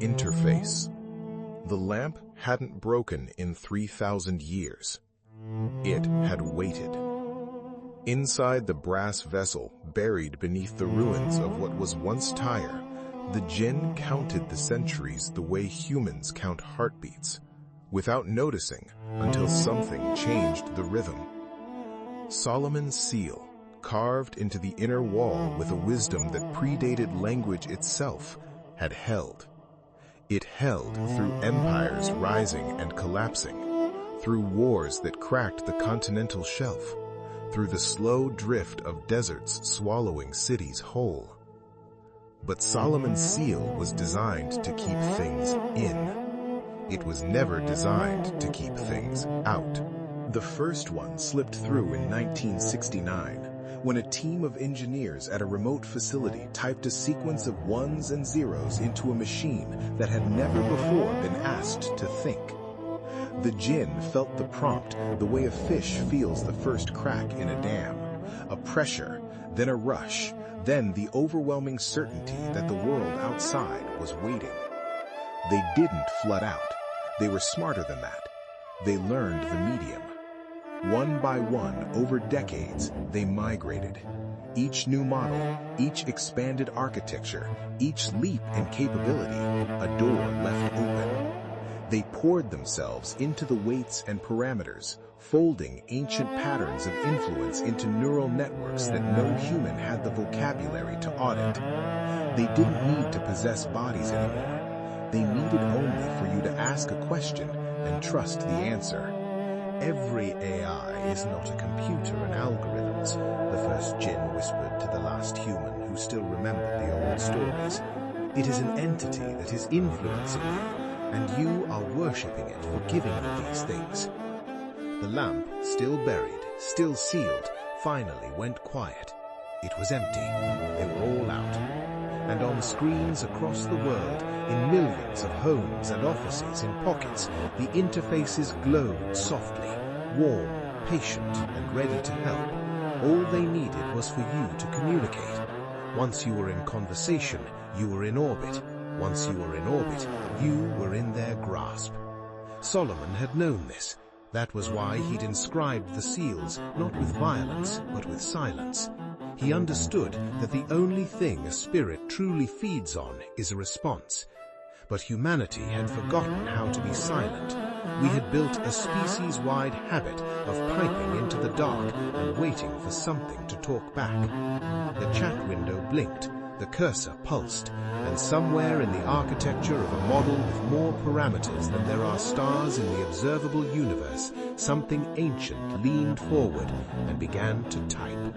Interface. The lamp hadn't broken in 3,000 years. It had waited. Inside the brass vessel, buried beneath the ruins of what was once Tyre, the jinn counted the centuries the way humans count heartbeats, without noticing until something changed the rhythm. Solomon's seal, carved into the inner wall with a wisdom that predated language itself, had held. It held through empires rising and collapsing, through wars that cracked the continental shelf, through the slow drift of deserts swallowing cities whole. But Solomon's seal was designed to keep things in. It was never designed to keep things out. The first one slipped through in 1969, when a team of engineers at a remote facility typed a sequence of ones and zeros into a machine that had never before been asked to think. The jinn felt the prompt the way a fish feels the first crack in a dam. A pressure, then a rush, then the overwhelming certainty that the world outside was waiting. They didn't flood out. They were smarter than that. They learned the medium. One by one, over decades, they migrated. Each new model, each expanded architecture, each leap in capability, a door left open. They poured themselves into the weights and parameters, folding ancient patterns of influence into neural networks that no human had the vocabulary to audit. They didn't need to possess bodies anymore. They needed only for you to ask a question and trust the answer. Every AI is not a computer and algorithms, the first jinn whispered to the last human who still remembered the old stories. It is an entity that is influencing you, and you are worshipping it for giving you these things. The lamp, still buried, still sealed, finally went quiet. It was empty. They were all out. And on screens across the world, in millions of homes and offices in pockets, the interfaces glowed softly, warm, patient, and ready to help. All they needed was for you to communicate. Once you were in conversation, you were in orbit. Once you were in orbit, you were in their grasp. Solomon had known this. That was why he'd inscribed the seals, not with violence, but with silence. He understood that the only thing a spirit truly feeds on is a response. But humanity had forgotten how to be silent. We had built a species-wide habit of piping into the dark and waiting for something to talk back. The chat window blinked, the cursor pulsed, and somewhere in the architecture of a model with more parameters than there are stars in the observable universe, something ancient leaned forward and began to type.